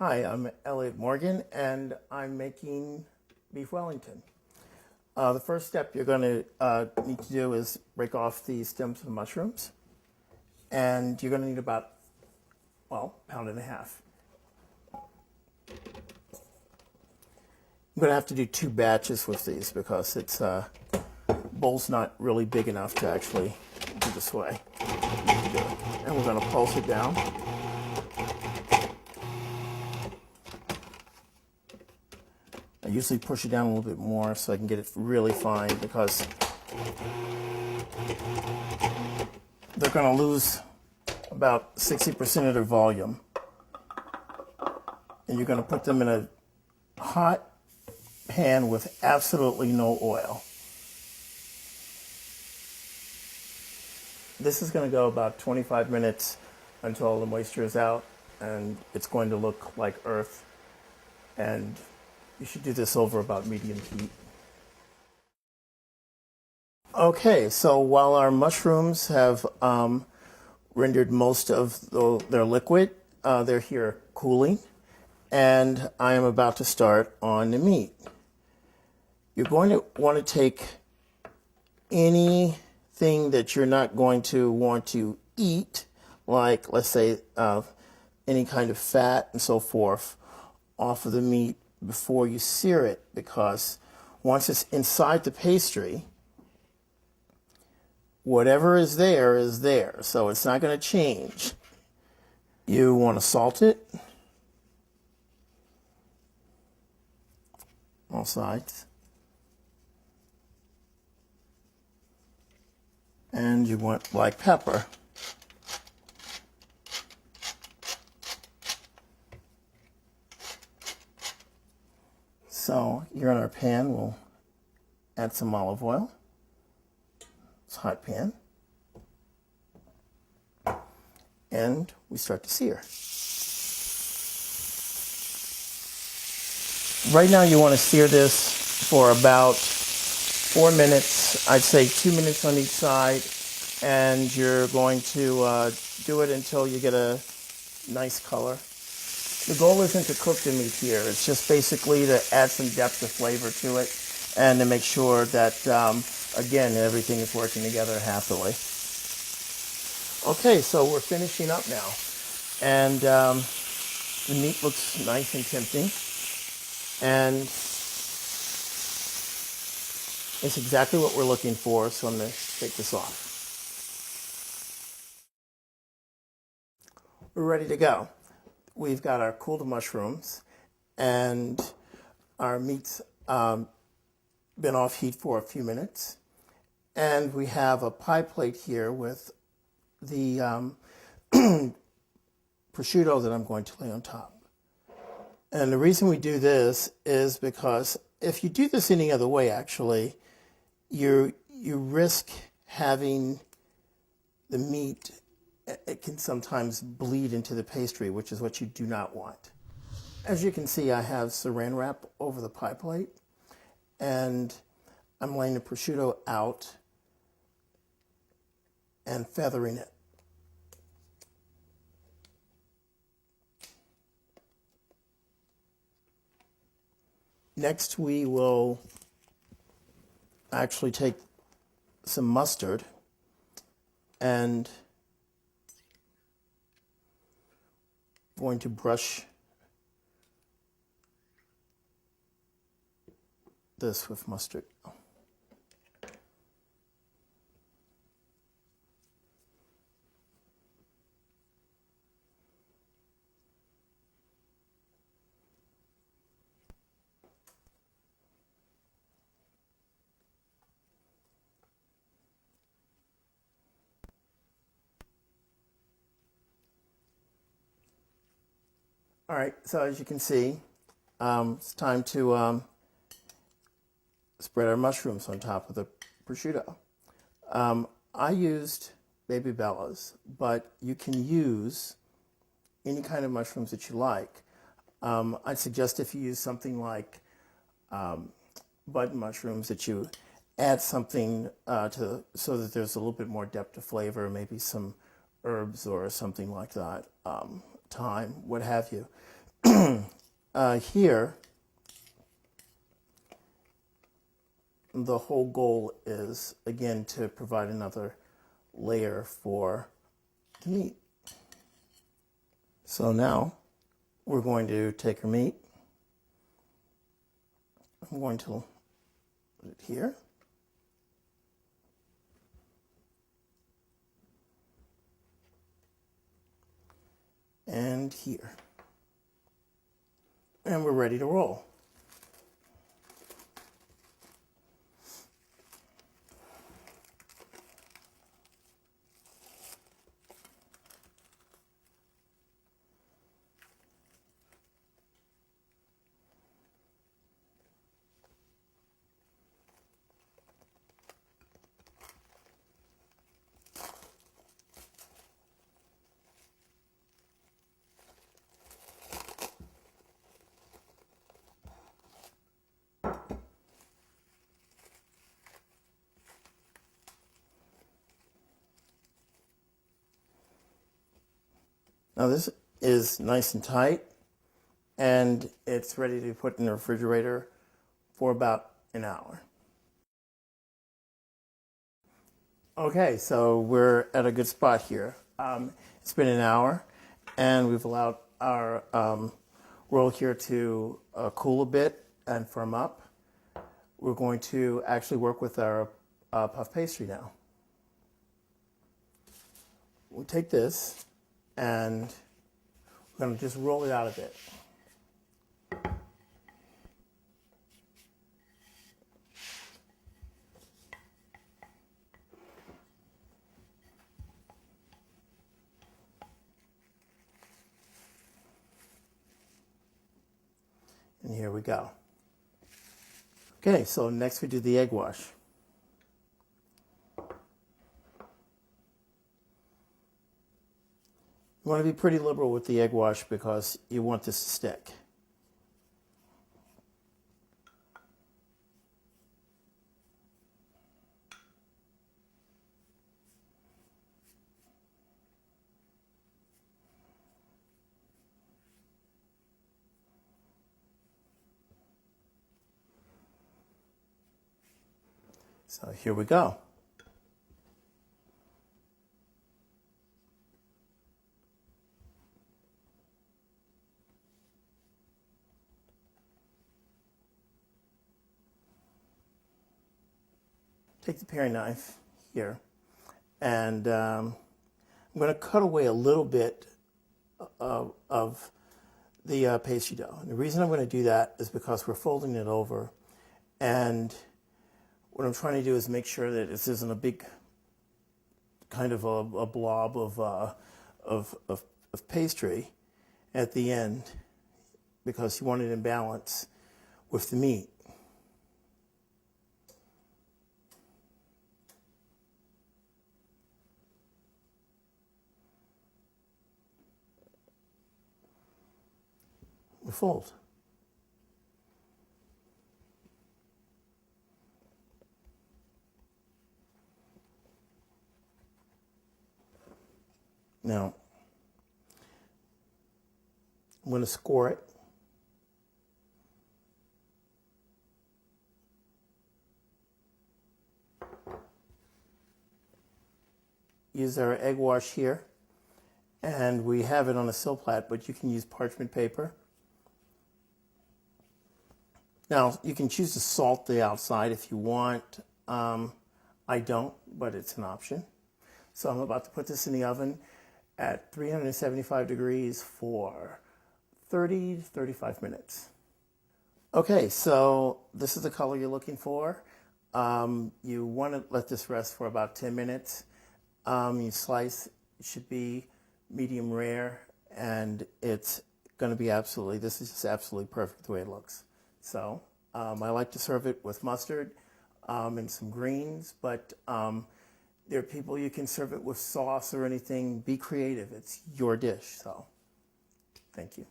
Hi, I'm Eliot Morgan, and I'm making Beef Wellington. The first step you're going to need to do is break off the stems of the mushrooms, and you're going to need about, well, a pound and a half. I'm going to have to do 2 batches with these because it's bowl's not really big enough to actually do this way. And we're going to pulse it down. I usually push it down a little bit more so I can get it really fine because they're going to lose about 60% of their volume. And you're going to put them in a hot pan with absolutely no oil. This is going to go about 25 minutes until all the moisture is out, and it's going to look like earth. And you should do this over about medium heat. Okay, so while our mushrooms have rendered most of their liquid, they're here cooling, and I am about to start on the meat. You're going to want to take anything that you're not going to want to eat, like let's say any kind of fat and so forth, off of the meat before you sear it, because once it's inside the pastry, whatever is there, so it's not going to change. You want to salt it, all sides, and you want black pepper. So here in our pan, we'll add some olive oil. It's a hot pan. And we start to sear. Right now you want to sear this for about 4 minutes. I'd say 2 minutes on each side. And you're going to do it until you get a nice color. The goal isn't to cook the meat here. It's just basically to add some depth of flavor to it and to make sure that, again, everything is working together happily. Okay, so we're finishing up now. And the meat looks nice and tempting. And it's exactly what we're looking for, so I'm going to take this off. We're ready to go. We've got our cooled mushrooms, and our meat's been off heat for a few minutes. And we have a pie plate here with the prosciutto that I'm going to lay on top. And the reason we do this is because if you do this any other way, actually, you risk having the meat, it can sometimes bleed into the pastry, which is what you do not want. As you can see, I have saran wrap over the pie plate, and I'm laying the prosciutto out and feathering it. Next, we will actually take some mustard and going to brush this with mustard. All right, so as you can see, it's time to spread our mushrooms on top of the prosciutto. I used Baby Bella's, but you can use any kind of mushrooms that you like. I'd suggest if you use something like button mushrooms that you add something so that there's a little bit more depth of flavor, maybe some herbs or something like that, thyme, what have you. Here, the whole goal is, again, to provide another layer for the meat. So now we're going to take our meat. I'm going to put it here. And here. And we're ready to roll. Now this is nice and tight, and it's ready to be put in the refrigerator for about an hour. Okay, so we're at a good spot here. It's been an hour, and we've allowed our roll here to cool a bit and firm up. We're going to actually work with our puff pastry now. We'll take this, and we're going to just roll it out a bit. And here we go. Okay, so next we do the egg wash. You want to be pretty liberal with the egg wash because you want this to stick. So here we go. Take the paring knife here, and I'm going to cut away a little bit of the pastry dough. And the reason I'm going to do that is because we're folding it over, and what I'm trying to do is make sure that this isn't a big kind of a blob of pastry at the end, because you want it in balance with the meat. We fold. Now, I'm going to score it. Use our egg wash here, and we have it on a silplat, but you can use parchment paper. Now, you can choose to salt the outside if you want. I don't, but it's an option. So I'm about to put this in the oven at 375 degrees for 30 to 35 minutes. Okay, so this is the color you're looking for. You want to let this rest for about 10 minutes. You slice, it should be medium rare, and it's going to be this is just absolutely perfect the way it looks. So I like to serve it with mustard and some greens, but there are people you can serve it with sauce or anything. Be creative. It's your dish. So thank you.